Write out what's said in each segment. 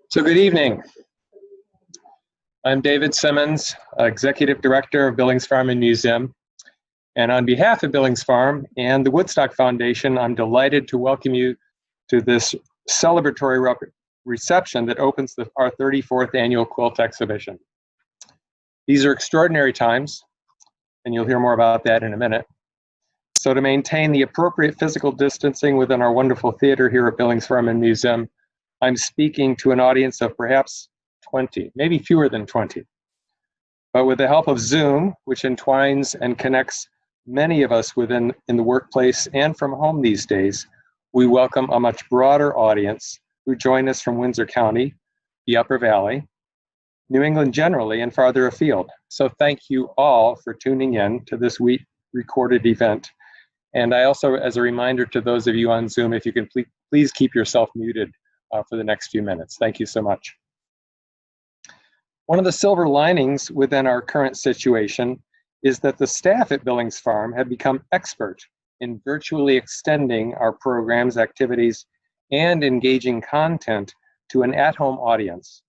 So good evening. I'm David Simmons, Executive Director of Billings Farm and Museum. And on behalf of Billings Farm and the Woodstock Foundation, I'm delighted to welcome you to this celebratory reception that opens our 34th annual quilt exhibition. These are extraordinary times, and you'll hear more about that in a minute. So to maintain the appropriate physical distancing within our wonderful theater here at Billings Farm and Museum, I'm speaking to an audience of perhaps 20, maybe fewer than 20. But with the help of Zoom, which entwines and connects many of us in the workplace and from home these days, we welcome a much broader audience who join us from Windsor County, the Upper Valley, New England generally, and farther afield. So thank you all for tuning in to this recorded event. And I also, as a reminder to those of you on Zoom, if you can please keep yourself muted for the next few minutes. Thank you so much. One of the silver linings within our current situation is that the staff at Billings Farm have become expert in virtually extending our programs, activities, and engaging content to an at-home audience.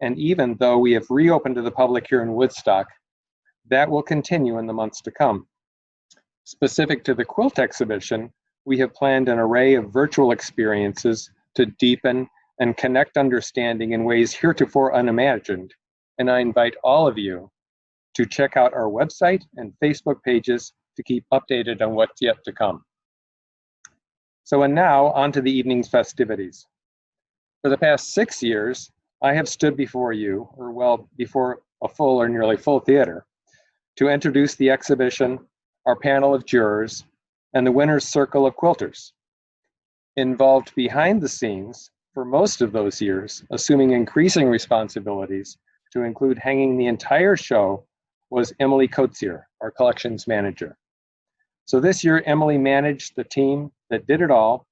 And even though we have reopened to the public here in Woodstock, that will continue in the months to come. Specific to the quilt exhibition, we have planned an array of virtual experiences to deepen and connect understanding in ways heretofore unimagined. And I invite all of you to check out our website and Facebook pages to keep updated on what's yet to come. So, and now on to the evening's festivities. For the past 6 years, I have stood before you, or well, before a full or nearly full theater, to introduce the exhibition, our panel of jurors, and the winner's circle of quilters. Involved behind the scenes for most of those years, assuming increasing responsibilities to include hanging the entire show, was Emily Coetsier, our collections manager. So this year, Emily managed the team that did it all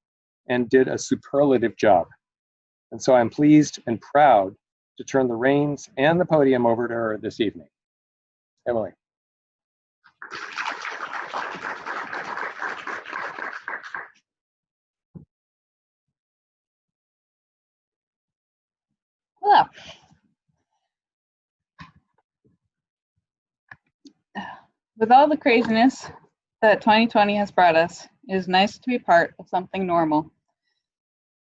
and did a superlative job. And so I'm pleased and proud to turn the reins and the podium over to her this evening. Emily. Hello. With all the craziness that 2020 has brought us, it is nice to be part of something normal.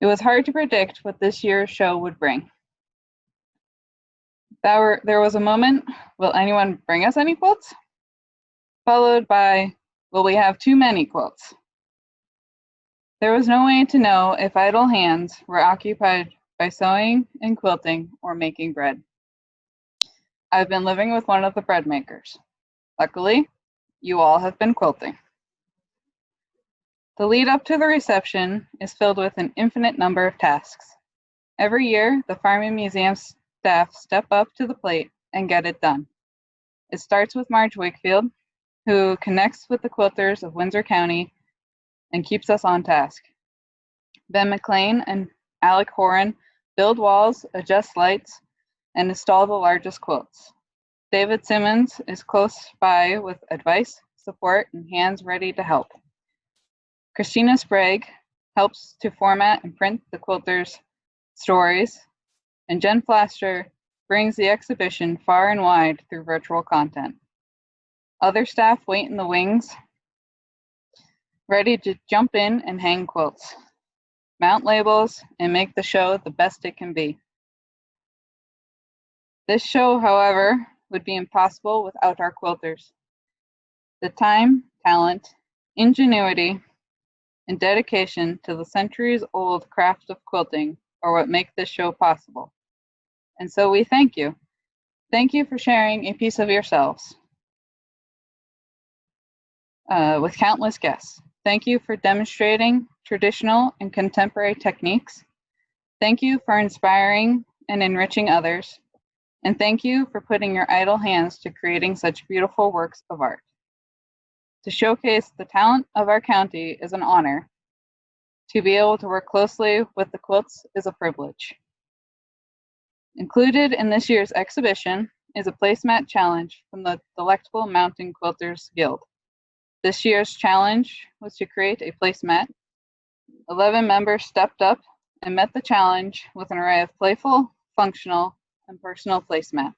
It was hard to predict what this year's show would bring. There was a moment, will anyone bring us any quilts? Followed by, will we have too many quilts? There was no way to know if idle hands were occupied by sewing and quilting or making bread. I've been living with one of the bread makers. Luckily, you all have been quilting. The lead up to the reception is filled with an infinite number of tasks. Every year, the Farm and Museum staff step up to the plate and get it done. It starts with Marge Wakefield, who connects with the quilters of Windsor County and keeps us on task. Ben McLean and Alec Horan build walls, adjust lights, and install the largest quilts. David Simmons is close by with advice, support, and hands ready to help. Christina Sprague helps to format and print the quilters' stories, and Jen Flaster brings the exhibition far and wide through virtual content. Other staff wait in the wings, ready to jump in and hang quilts, mount labels, and make the show the best it can be. This show, however, would be impossible without our quilters. The time, talent, ingenuity, and dedication to the centuries-old craft of quilting are what make this show possible. And so we thank you. Thank you for sharing a piece of yourselves with countless guests. Thank you for demonstrating traditional and contemporary techniques. Thank you for inspiring and enriching others. And thank you for putting your idle hands to creating such beautiful works of art. To showcase the talent of our county is an honor. To be able to work closely with the quilts is a privilege. Included in this year's exhibition is a placemat challenge from the Delectable Mountain Quilters Guild. This year's challenge was to create a placemat. 11 members stepped up and met the challenge with an array of playful, functional, and personal placemats.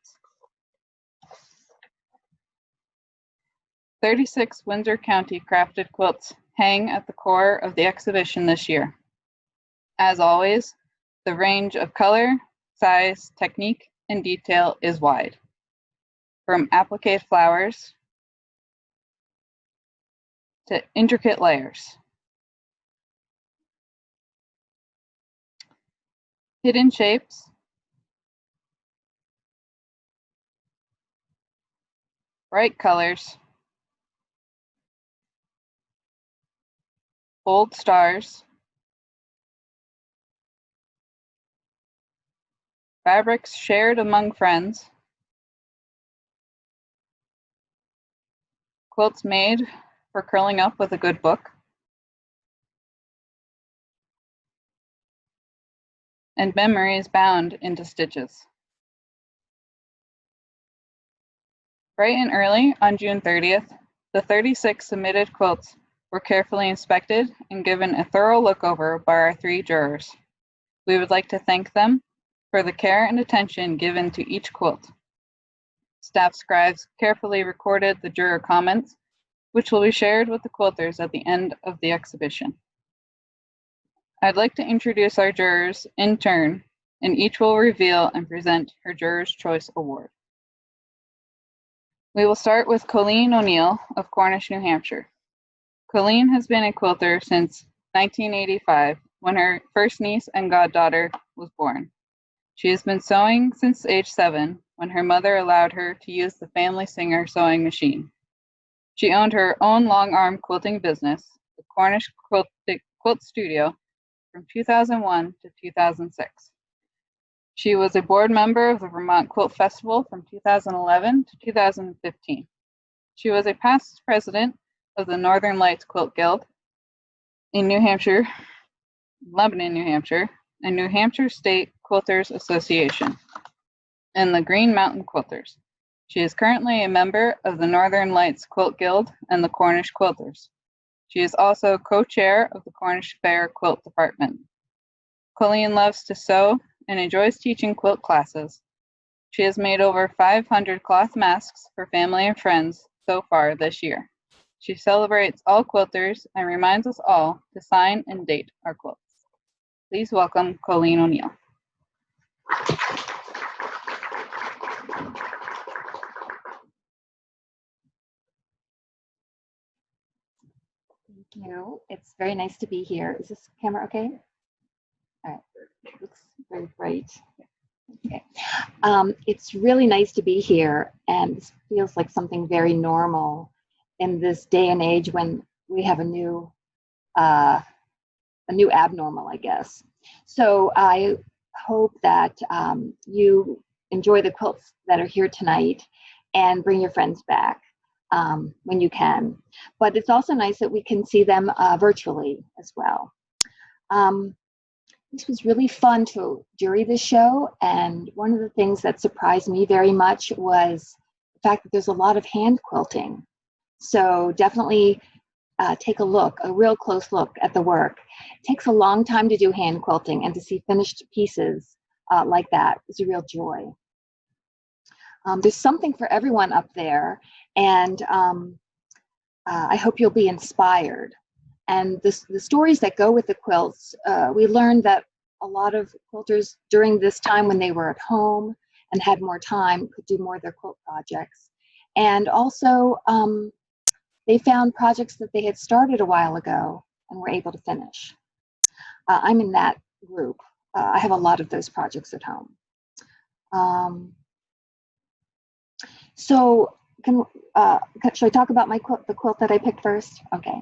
36 Windsor County crafted quilts hang at the core of the exhibition this year. As always, the range of color, size, technique, and detail is wide. From applique flowers to intricate layers. Hidden shapes, bright colors, bold stars, fabrics shared among friends, quilts made for curling up with a good book, and memories bound into stitches. Bright and early on June 30th, the 36 submitted quilts were carefully inspected and given a thorough look over by our 3 jurors. We would like to thank them for the care and attention given to each quilt. Staff scribes carefully recorded the juror comments, which will be shared with the quilters at the end of the exhibition. I'd like to introduce our jurors in turn, and each will reveal and present her Juror's Choice Award. We will start with Colleen O'Neill of Cornish, New Hampshire. Colleen has been a quilter since 1985, when her first niece and goddaughter was born. She has been sewing since age 7, when her mother allowed her to use the family Singer sewing machine. She owned her own long-arm quilting business, the Cornish Quilt Studio, from 2001 to 2006. She was a board member of the Vermont Quilt Festival from 2011 to 2015. She was a past president of the Northern Lights Quilt Guild in New Hampshire, Lebanon, New Hampshire, and New Hampshire State Quilters Association, and the Green Mountain Quilters. She is currently a member of the Northern Lights Quilt Guild and the Cornish Quilters. She is also co-chair of the Cornish Fair Quilt Department. Colleen loves to sew and enjoys teaching quilt classes. She has made over 500 cloth masks for family and friends so far this year. She celebrates all quilters and reminds us all to sign and date our quilts. Please welcome Colleen O'Neill. Thank you. It's very nice to be here. Is this camera okay? All right. It looks very bright. Okay. It's really nice to be here, and this feels like something very normal in this day and age when we have a new abnormal, I guess. So I hope that you enjoy the quilts that are here tonight and bring your friends back when you can. But it's also nice that we can see them virtually as well. This was really fun to jury this show, and one of the things that surprised me very much was the fact that there's a lot of hand quilting. So definitely take a real close look at the work. It takes a long time to do hand quilting, and to see finished pieces like that is a real joy. There's something for everyone up there, and I hope you'll be inspired. And the stories that go with the quilts, we learned that a lot of quilters during this time when they were at home and had more time could do more of their quilt projects. And also, they found projects that they had started a while ago and were able to finish. I'm in that group. I have a lot of those projects at home. So should I talk about my quilt, the quilt that I picked first? Okay.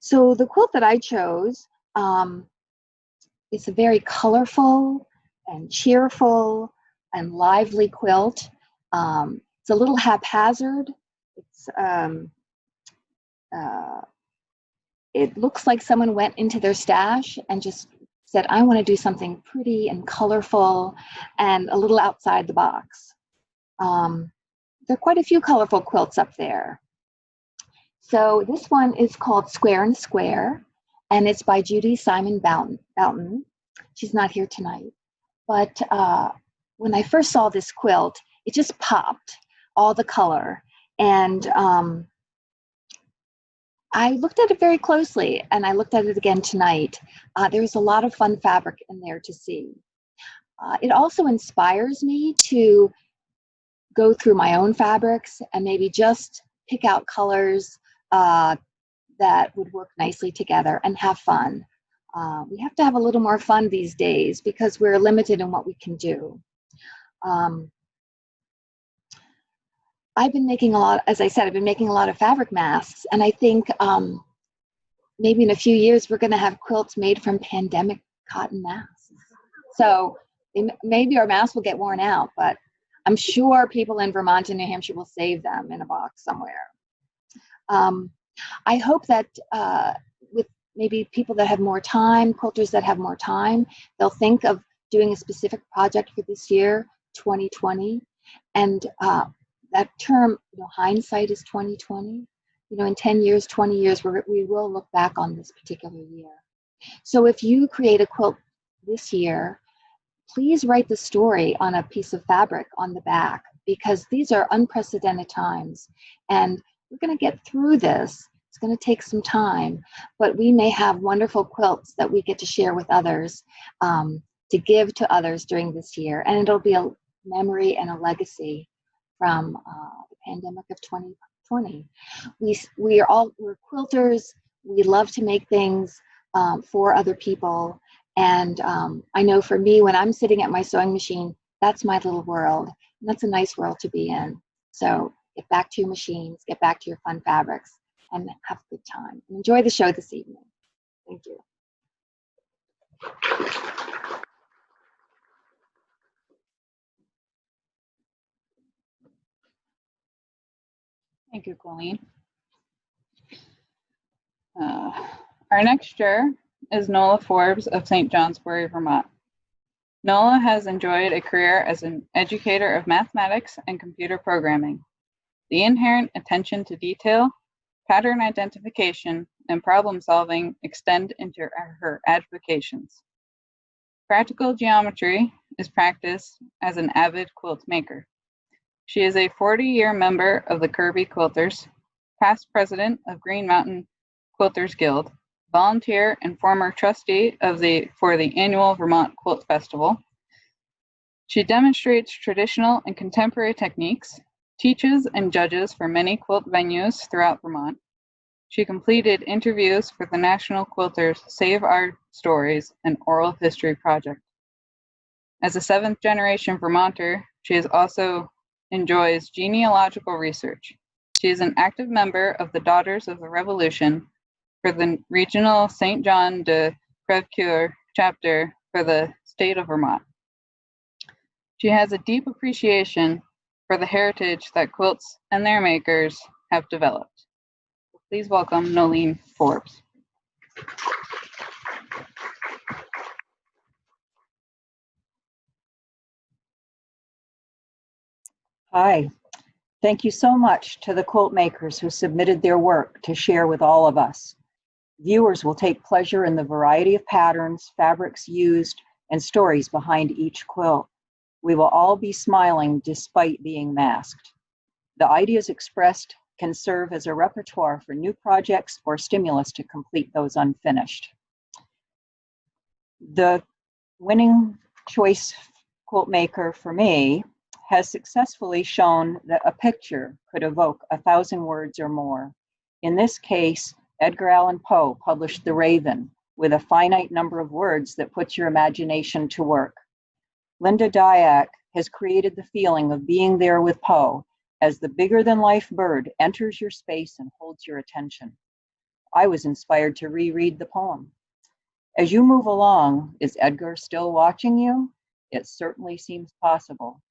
So the quilt that I chose is a very colorful and cheerful and lively quilt. It's a little haphazard. It looks like someone went into their stash and just said, I want to do something pretty and colorful and a little outside the box. There are quite a few colorful quilts up there. So this one is called Square and Square, and it's by Judy Simon Boughton. She's not here tonight. But when I first saw this quilt, it just popped, all the color. And I looked at it very closely, and I looked at it again tonight. There's a lot of fun fabric in there to see. It also inspires me to go through my own fabrics and maybe just pick out colors that would work nicely together and have fun. We have to have a little more fun these days because we're limited in what we can do. I've been making a lot, as I said, I've been making a lot of fabric masks, and I think maybe in a few years we're going to have quilts made from pandemic cotton masks. So maybe our masks will get worn out, but I'm sure people in Vermont and New Hampshire will save them in a box somewhere. I hope that with maybe people that have more time, quilters that have more time, they'll think of doing a specific project for this year, 2020, and that term, hindsight is 2020. In 10 years, 20 years, we will look back on this particular year. So if you create a quilt this year, please write the story on a piece of fabric on the back, because these are unprecedented times, and we're going to get through this. It's going to take some time, but we may have wonderful quilts that we get to share with others, to give to others during this year, and it'll be a memory and a legacy from the pandemic of 2020. We're quilters. We love to make things for other people, and I know for me, when I'm sitting at my sewing machine, that's my little world, and that's a nice world to be in. So get back to your machines, get back to your fun fabrics, and have a good time. Enjoy the show this evening. Thank you. Thank you, Colleen. Our next juror is Nola Forbes of St. Johnsbury, Vermont. Nola has enjoyed a career as an educator of mathematics and computer programming. The inherent attention to detail, pattern identification, and problem solving extend into her advocations. Practical geometry is practiced as an avid quilt maker. She is a 40-year member of the Kirby Quilters, past president of Green Mountain Quilters Guild, volunteer and former trustee for the annual Vermont Quilt Festival. She demonstrates traditional and contemporary techniques, teaches and judges for many quilt venues throughout Vermont. She completed interviews for the National Quilters Save Our Stories and Oral History Project. As a seventh-generation Vermonter, she also enjoys genealogical research. She is an active member of the Daughters of the Revolution for the regional St. John de Crèvecoeur chapter for the state of Vermont. She has a deep appreciation for the heritage that quilts and their makers have developed. Please welcome Nola Forbes. Hi. Thank you so much to the quilt makers who submitted their work to share with all of us. Viewers will take pleasure in the variety of patterns, fabrics used, and stories behind each quilt. We will all be smiling despite being masked. The ideas expressed can serve as a repertoire for new projects or stimulus to complete those unfinished. The winning choice quilt maker for me has successfully shown that a picture could evoke 1,000 words or more. In this case, Edgar Allan Poe published The Raven with a finite number of words that puts your imagination to work. Linda Dyack has created the feeling of being there with Poe as the bigger-than-life bird enters your space and holds your attention. I was inspired to reread the poem. As you move along, is Edgar still watching you? It certainly seems possible.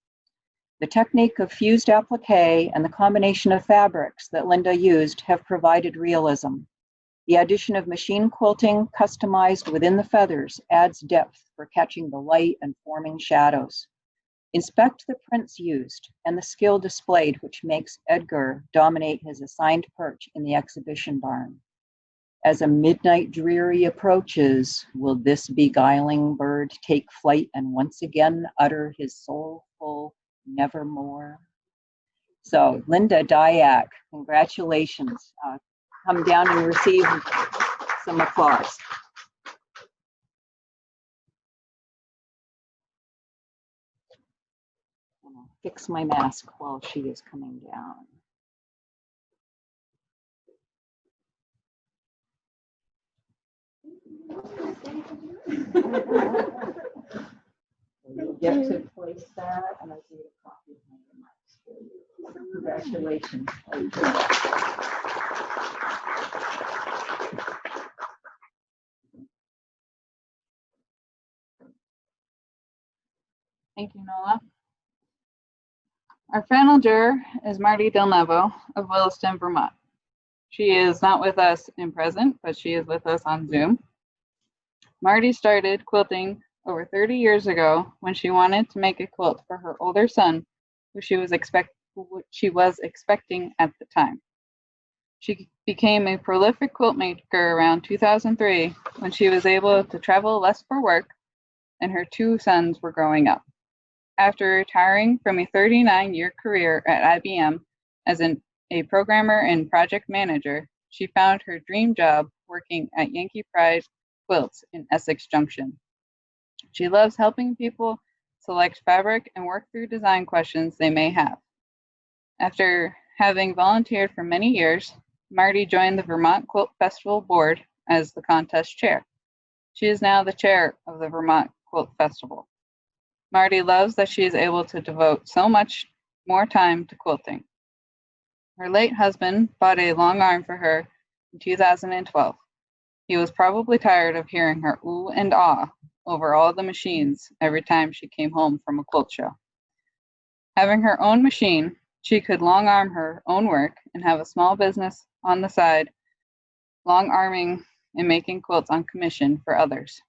The technique of fused applique and the combination of fabrics that Linda used have provided realism. The addition of machine quilting customized within the feathers adds depth for catching the light and forming shadows. Inspect the prints used and the skill displayed, which makes Edgar dominate his assigned perch in the exhibition barn. As a midnight dreary approaches, will this beguiling bird take flight and once again utter his soulful nevermore? So, Linda Dyack, congratulations. Come down and receive some applause. I'll fix my mask while she is coming down. You'll get to place that, and I see a copy of my remarks for you. Congratulations. Thank you, Nola. Our final juror is Marty Delavo of Williston, Vermont. She is not with us in present, but she is with us on Zoom. Marty started quilting over 30 years ago when she wanted to make a quilt for her older son, who she was expecting at the time. She became a prolific quilt maker around 2003 when she was able to travel less for work and her two sons were growing up. After retiring from a 39-year career at IBM as a programmer and project manager, she found her dream job working at Yankee Pride Quilts in Essex Junction. She loves helping people select fabric and work through design questions they may have. After having volunteered for many years, Marty joined the Vermont Quilt Festival board as the contest chair. She is now the chair of the Vermont Quilt Festival. Marty loves that she is able to devote so much more time to quilting. Her late husband bought a long arm for her in 2012. He was probably tired of hearing her ooh and ah over all the machines every time she came home from a quilt show. Having her own machine, she could long arm her own work and have a small business on the side, long arming and making quilts on commission for others.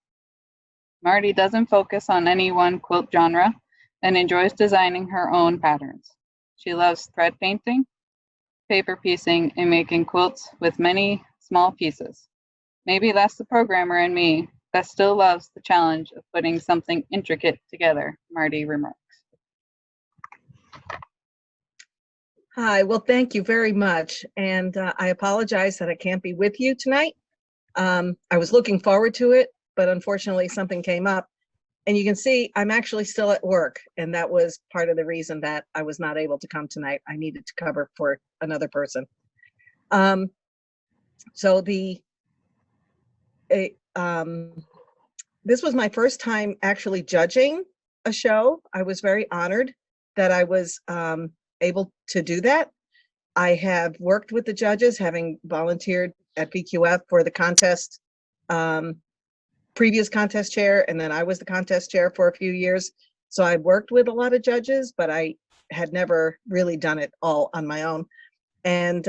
Marty doesn't focus on any one quilt genre and enjoys designing her own patterns. She loves thread painting, paper piecing, and making quilts with many small pieces. Maybe that's the programmer in me that still loves the challenge of putting something intricate together, Marty Remarks. Hi, well, thank you very much. And I apologize that I can't be with you tonight. I was looking forward to it, but unfortunately something came up. And you can see I'm actually still at work. And that was part of the reason that I was not able to come tonight. I needed to cover for another person. So this was my first time actually judging a show. I was very honored that I was able to do that. I have worked with the judges, having volunteered at PQF for the contest, previous contest chair, and then I was the contest chair for a few years. So I worked with a lot of judges, but I had never really done it all on my own. And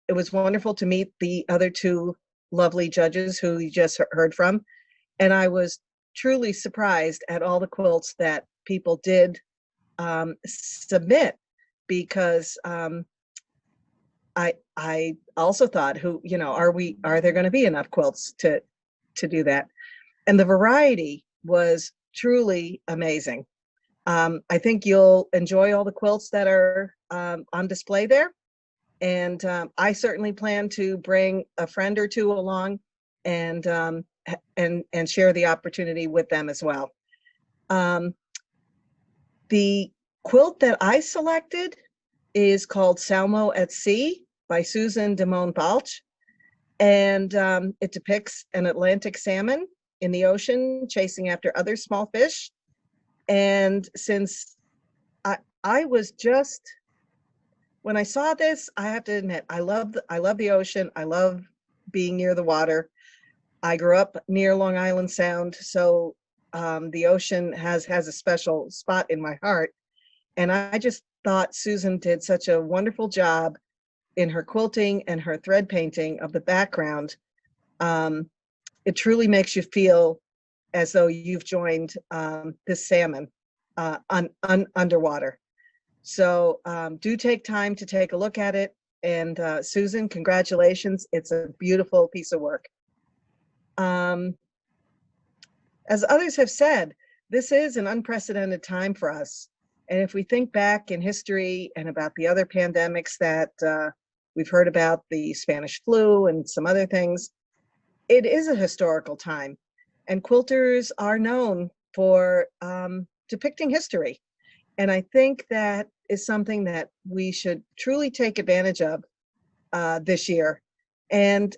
it was wonderful to meet the other two lovely judges who you just heard from. And I was truly surprised at all the quilts that people did submit, because I also thought, are there going to be enough quilts to do that? And the variety was truly amazing. I think you'll enjoy all the quilts that are on display there. And I certainly plan to bring a friend or two along and share the opportunity with them as well. The quilt that I selected is called Salmo at Sea by Susan Damone Balch. And it depicts an Atlantic salmon in the ocean chasing after other small fish. And since I was just, when I saw this, I have to admit, I love the ocean. I love being near the water. I grew up near Long Island Sound, so the ocean has a special spot in my heart. And I just thought Susan did such a wonderful job in her quilting and her thread painting of the background. It truly makes you feel as though you've joined this salmon underwater. So do take time to take a look at it. And Susan, congratulations. It's a beautiful piece of work. As others have said, this is an unprecedented time for us. And if we think back in history and about the other pandemics that we've heard about, the Spanish flu and some other things, it is a historical time. And quilters are known for depicting history. And I think that is something that we should truly take advantage of this year and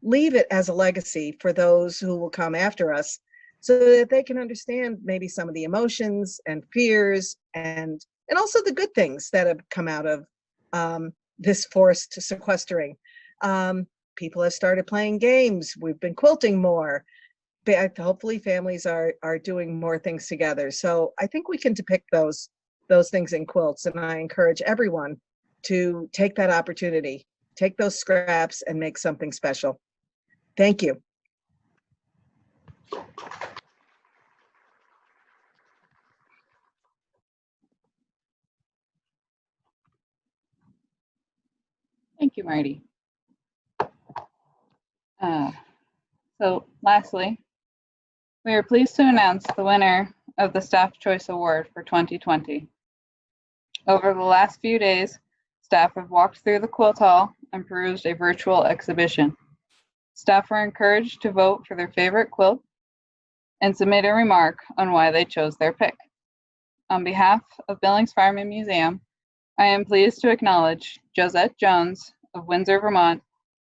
leave it as a legacy for those who will come after us, so that they can understand maybe some of the emotions and fears and also the good things that have come out of this forced sequestering. People have started playing games. We've been quilting more. Hopefully families are doing more things together. So I think we can depict those things in quilts, and I encourage everyone to take that opportunity, take those scraps and make something special. Thank you. Thank you, Marty. So lastly, we are pleased to announce the winner of the Staff Choice Award for 2020. Over the last few days, staff have walked through the quilt hall and perused a virtual exhibition. Staff were encouraged to vote for their favorite quilt and submit a remark on why they chose their pick. On behalf of Billings Farm and Museum, I am pleased to acknowledge Josette Jones of Windsor, Vermont,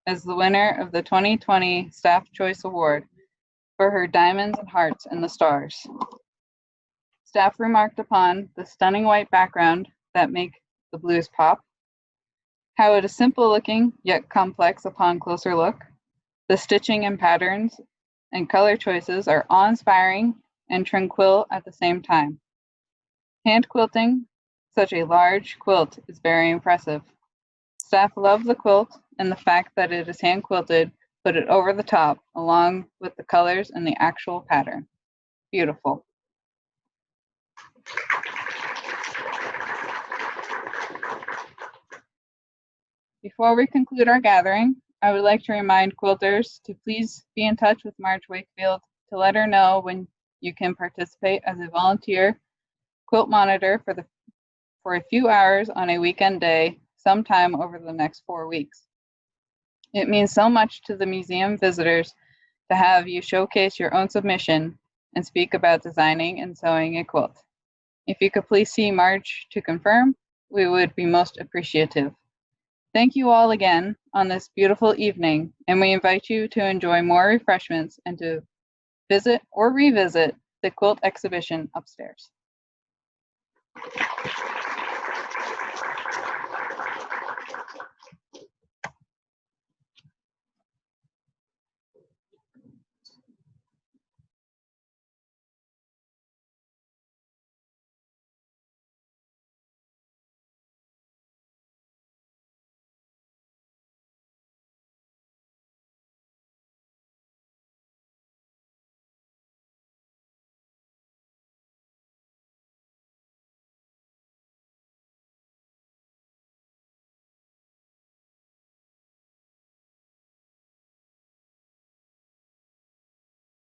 as the winner of the 2020 Staff Choice Award for her Diamonds and Hearts in the Stars. Staff remarked upon the stunning white background that make the blues pop, how it is simple looking yet complex upon closer look. The stitching and patterns and color choices are awe-inspiring and tranquil at the same time. Hand quilting such a large quilt is very impressive. Staff love the quilt and the fact that it is hand quilted, put it over the top along with the colors and the actual pattern. Beautiful. Before we conclude our gathering, I would like to remind quilters to please be in touch with Marge Wakefield to let her know when you can participate as a volunteer quilt monitor for a few hours on a weekend day sometime over the next 4 weeks. It means so much to the museum visitors to have you showcase your own submission and speak about designing and sewing a quilt. If you could please see Marge to confirm, we would be most appreciative. Thank you all again on this beautiful evening, and we invite you to enjoy more refreshments and to visit or revisit the quilt exhibition upstairs.